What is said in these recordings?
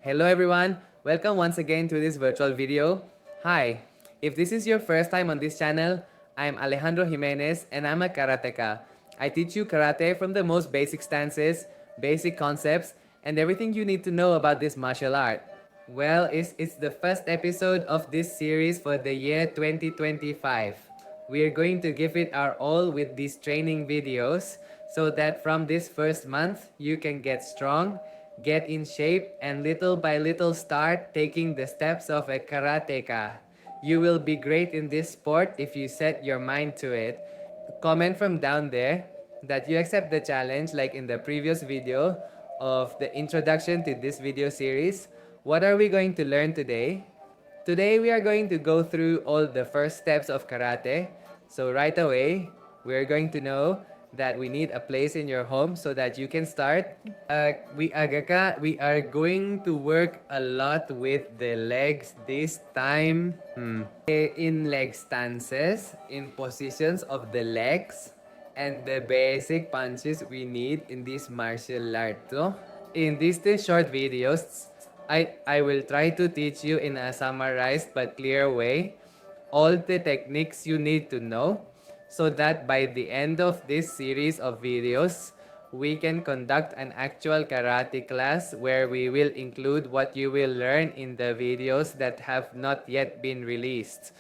Hello everyone, welcome once again to this virtual video. Hi, if this is your first time on this channel, I'm Alejandro Jiménez and I'm a karateka. I teach you karate from the most basic stances, basic concepts, and everything you need to know about this martial art. Well, it's the first episode of this series for the year 2025. We are going to give it our all with these training videos so that from this first month you can get strong, get in shape, and little by little start taking the steps of a karateka. You will be great in this sport if you set your mind to it. Comment from down there that you accept the challenge like in the previous video of the introduction to this video series. What are we going to learn today? Today we are going to go through all the first steps of karate. So right away, we're going to know that we need a place in your home so that you can start. We are going to work a lot with the legs this time. In leg stances, in positions of the legs, and the basic punches we need in this martial art. So, in these two short videos, I will try to teach you in a summarized but clear way all the techniques you need to know so that by the end of this series of videos, we can conduct an actual karate class where we will include what you will learn in the videos that have not yet been released.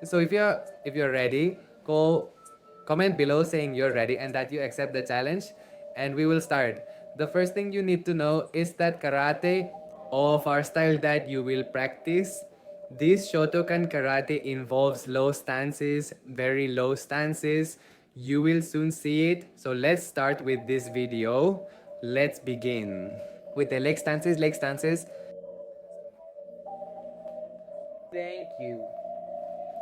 So if you're ready, comment below saying you're ready and that you accept the challenge, and we will start. The first thing you need to know is that karate of our style that you will practice, this Shotokan karate involves low stances, very low stances. You will soon see it. So let's start with this video. Let's begin with the leg stances, leg stances. Thank you.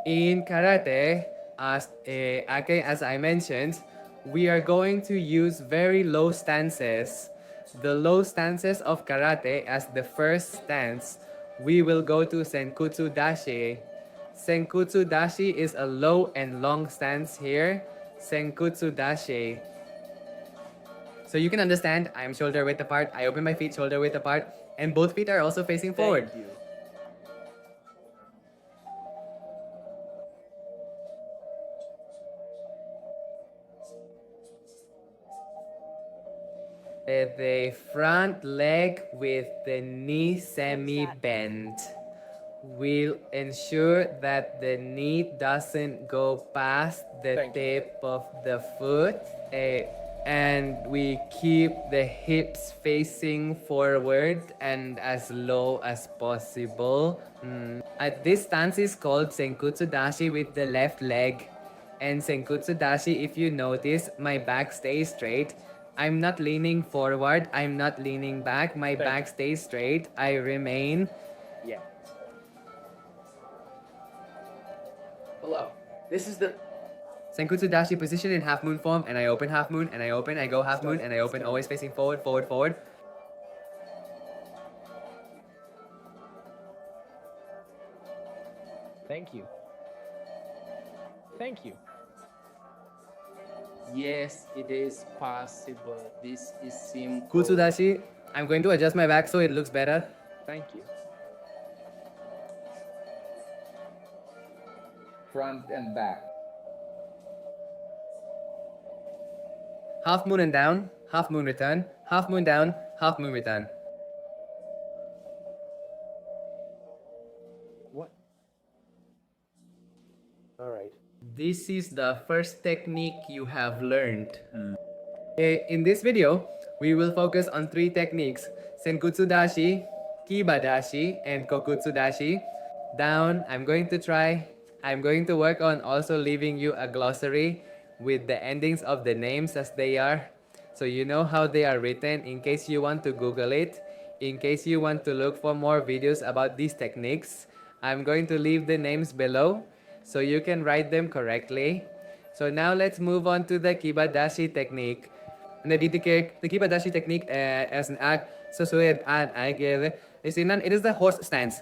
In karate, as I mentioned, we are going to use very low stances. The low stances of karate as the first stance, we will go to Senkutsu Dashi. Senkutsu Dashi is a low and long stance here. Senkutsu Dashi. So you can understand, I'm shoulder width apart, I open my feet shoulder width apart, and both feet are also facing forward. Thank you. The front leg with the knee semi-bent will ensure that the knee doesn't go past the tip of the foot, and we keep the hips facing forward and as low as possible. This stance is called Senkutsu Dashi with the left leg, and Senkutsu Dashi, if you notice, my back stays straight. I'm not leaning forward, I'm not leaning back, my back stays straight, I remain. Yeah. Hello. This is the Senkutsu Dashi position in half moon form, and I open half moon, and I open, I go half moon, and I open, always facing forward, forward, forward. Thank you. Thank you. Yes, it is possible. This is simple. Kutsu Dashi, I'm going to adjust my back so it looks better. Thank you. Front and back. Half moon and down, half moon return, half moon down, half moon return. What? All right. This is the first technique you have learned. In this video, we will focus on three techniques: Senkutsu Dashi, Kiba Dashi, and Kokutsu Dashi. Down, I'm going to work on also leaving you a glossary with the endings of the names as they are, so you know how they are written in case you want to Google it, in case you want to look for more videos about these techniques. I'm going to leave the names below so you can write them correctly. So now let's move on to the Kiba Dashi technique. The Kiba Dashi technique as an act, it is the horse stance.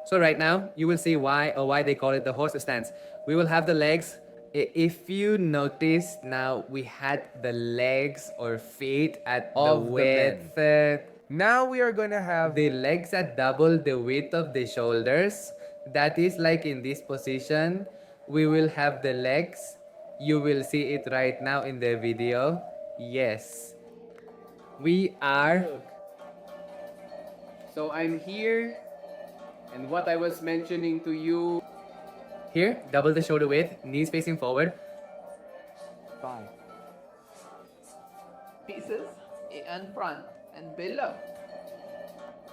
So right now you will see why they call it the horse stance. We will have the legs If you notice now, we had the legs or feet at the Of the width. Now we are gonna have The legs at double the width of the shoulders. That is like in this position. We will have the legs. You will see it right now in the video. Yes. We are. So I'm here, and what I was mentioning to you. Here, double the shoulder width, knees facing forward. 5. Pieces in front and below.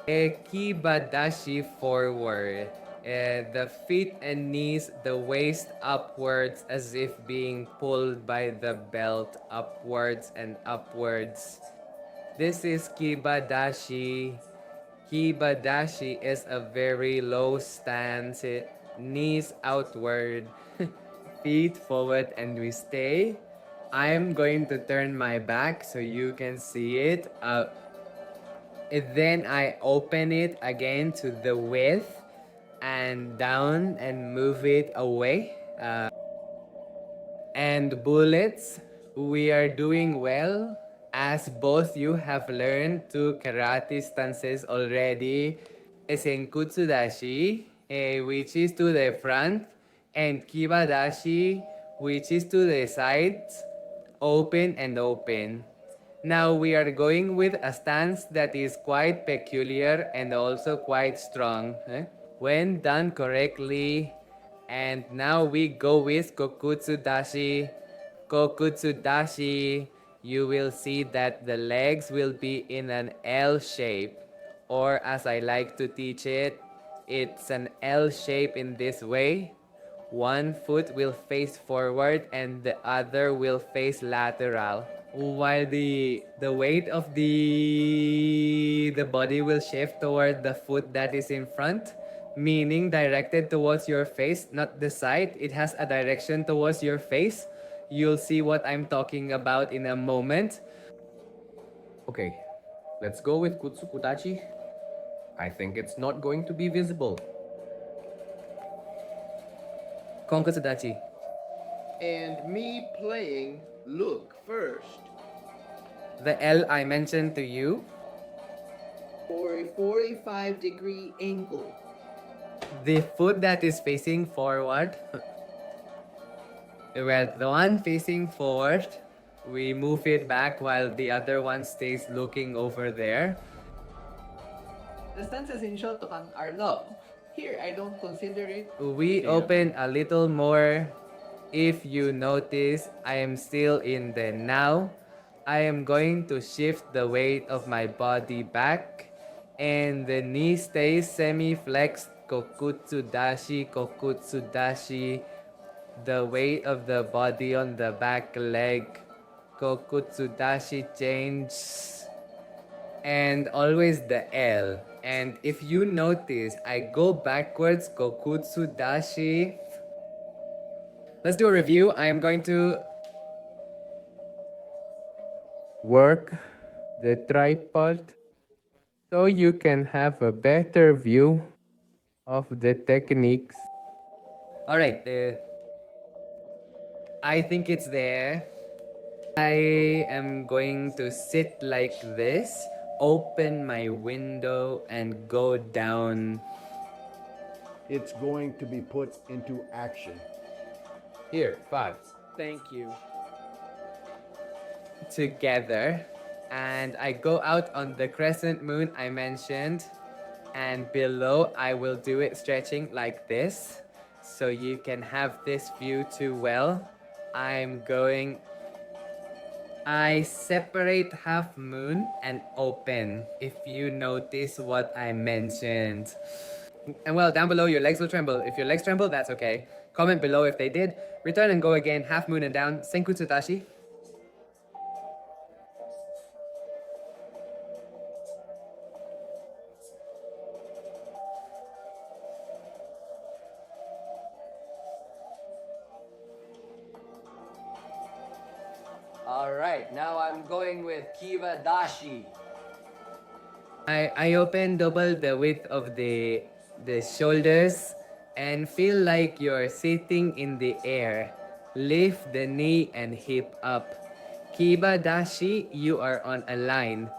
Kibadashi forward. The feet and knees, the waist upwards as if being pulled by the belt upwards and upwards. This is Kibadashi. Kibadashi is a very low stance. Knees outward, feet forward, and we stay. I'm going to turn my back so you can see it. Then I open it again to the width and down and move it away. And bullets, we are doing well as both you have learned two karate stances already. Senkutsudashi, which is to the front, and Kibadashi, which is to the sides, open and open. Now we are going with a stance that is quite peculiar and also quite strong. When done correctly, and now we go with Kokutsudashi. Kokutsudashi, you will see that the legs will be in an L shape. Or as I like to teach it, it's an L shape in this way. One foot will face forward and the other will face lateral. While the weight of the body will shift toward the foot that is in front, meaning directed towards your face, not the side. It has a direction towards your face. You'll see what I'm talking about in a moment. Okay, let's go with Kutsukutachi. I think it's not going to be visible. Konkotsudachi. And me playing, look first. The L I mentioned to you. For a 45-degree angle. The foot that is facing forward. Well, the one facing forward, we move it back while the other one stays looking over there. The stances in Shotokan are low. Here, I don't consider it. We open a little more. If you notice, I am still in the now. I am going to shift the weight of my body back, and the knee stays semi-flexed. Kokutsudashi, kokutsudashi. The weight of the body on the back leg. Kokutsudashi change. And always the L. And if you notice, I go backwards, Kokutsudashi. Let's do a review. I am going to work the tripod so you can have a better view of the techniques. Alright, I think it's there. I am going to sit like this, open my window, and go down. It's going to be put into action. Here, 5. Thank you. Together, and I go out on the crescent moon I mentioned, and below I will do it stretching like this so you can have this view too well. I separate half moon and open, if you notice what I mentioned. And well, down below your legs will tremble. If your legs tremble, that's okay. Comment below if they did. Return and go again, half moon and down, Senkutsutashi. Alright, now I'm going with Kibadashi. I open double the width of the shoulders and feel like you're sitting in the air. Lift the knee and hip up. Kiba dashi, you are on a line.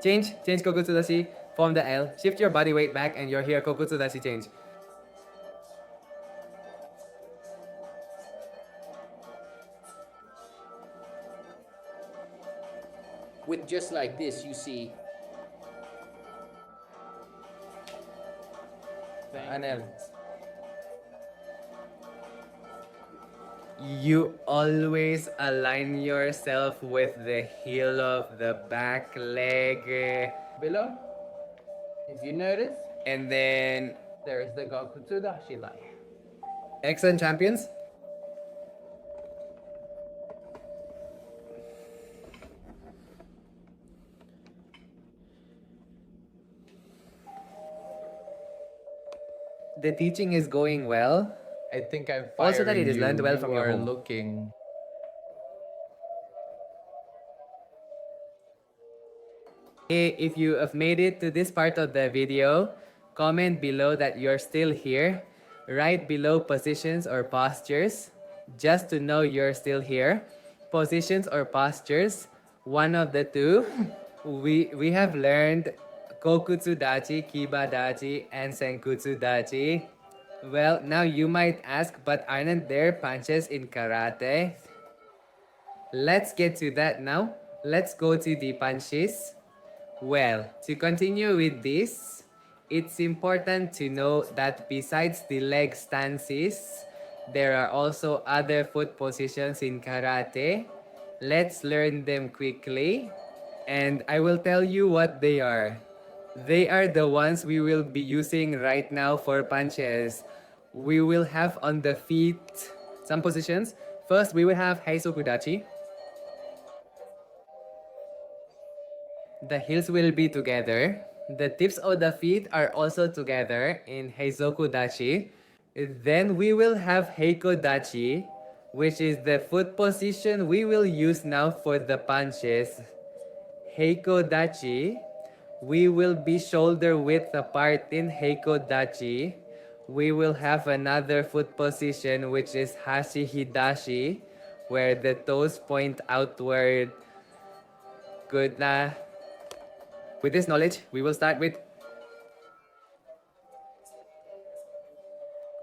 Change kokutsu dashi. Form the L. Shift your body weight back and you're here. Kokutsu dashi change. With just like this, you see. Anel. You always align yourself with the heel of the back leg. Below, if you notice, And then, there is the Gokutsu Dashi line. excellent champions. The teaching is going well. I think I'm Also that it is firing learned you. well You from your are home. looking. Hey, if you have made it to this part of the video, comment below that you're still here. Write below positions or postures, just to know you're still here. Positions or postures, one of the two. We have learned Kokutsu Dachi, Kiba Dachi, and Senkutsu Dachi. Well, now you might ask, but aren't there punches in karate? Let's get to that now. Let's go to the punches. Well, to continue with this, it's important to know that besides the leg stances, there are also other foot positions in karate. Let's learn them quickly, and I will tell you what they are. They are the ones we will be using right now for punches. We will have on the feet some positions. First, we will have Heisokudachi. The heels will be together. The tips of the feet are also together in Heizoku Dachi. Then we will have Heiko Dachi, which is the foot position we will use now for the punches. Heiko Dachi. We will be shoulder width apart in Heiko Dachi. We will have another foot position which is Hashi Hidashi, where the toes point outward. Good na. With this knowledge, we will start with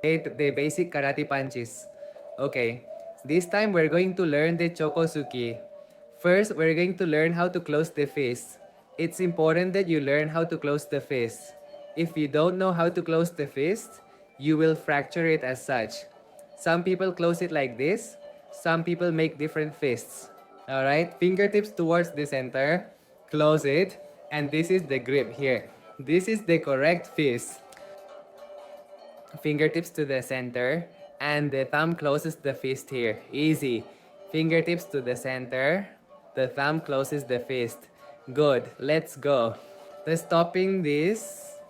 the basic karate punches. Okay, this time we're going to learn the chokosuki. First, we're going to learn how to close the fist. It's important that you learn how to close the fist. If you don't know how to close the fist, you will fracture it as such. Some people close it like this. Some people make different fists. Alright, fingertips towards the center. Close it. And this is the grip here. This is the correct fist. Fingertips to the center. And the thumb closes the fist here. Easy. Fingertips to the center. The thumb closes the fist. Good. Let's go. To stopping this,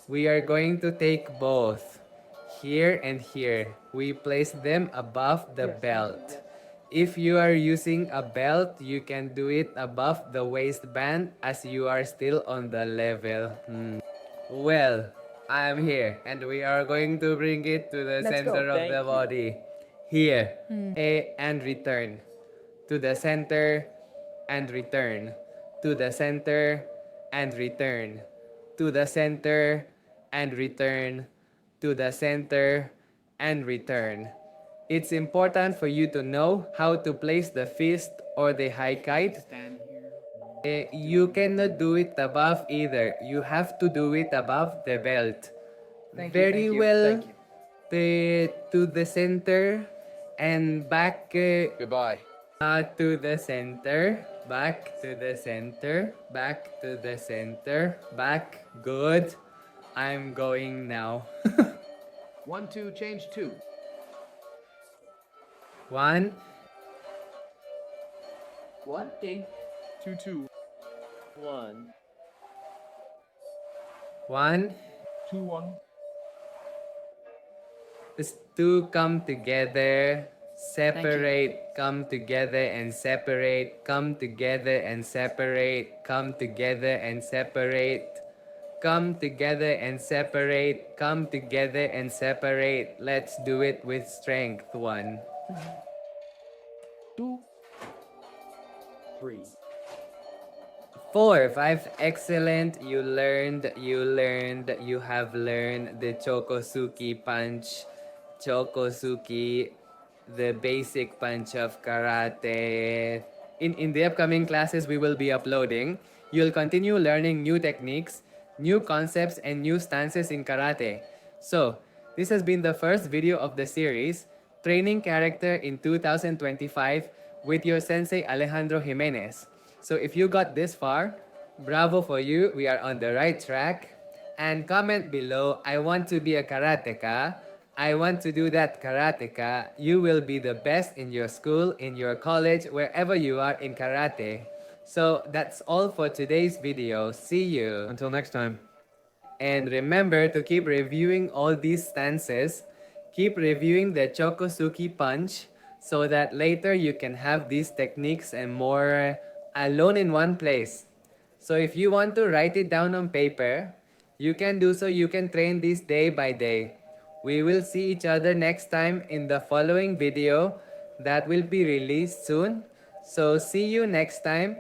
we are going to take both. Here and here. We place them above the belt. If you are using a belt, you can do it above the waistband as you are still on the level. Well, I'm here and we are going to bring it to the center of the body. Here. A and return. To the center and return. To the center and return. To the center and return. To the center and return. It's important for you to know how to place the fist or the high kite. You cannot do it above either. You have to do it above the belt. Very well. To the center and back. Goodbye. To the center. Back to the center. Back to the center. Back. Good. I'm going now. 1, 2, change 2. 1, 1, 2, 2. 1. 1. 2, 1. These two come together, separate, come together and separate, come together and separate, come together and separate. come together and separate, come together and separate. Let's do it with strength. 1, 2, 3, 4, 5, excellent. You have learned the Chokosuki punch. Chokosuki, the basic punch of karate. In the upcoming classes we will be uploading, you'll continue learning new techniques, new concepts, and new stances in karate. So, this has been the first video of the series, Training Character in 2025 with your sensei Alejandro Jimenez. So if you got this far, bravo for you, we are on the right track. And comment below, I want to be a karateka. I want to do that karateka. You will be the best in your school, in your college, wherever you are in karate. So that's all for today's video. See you. Until next time. And remember to keep reviewing all these stances. Keep reviewing the Chokosuki punch so that later you can have these techniques and more alone in one place. So if you want to write it down on paper, you can do so. You can train this day by day. We will see each other next time in the following video that will be released soon. So see you next time.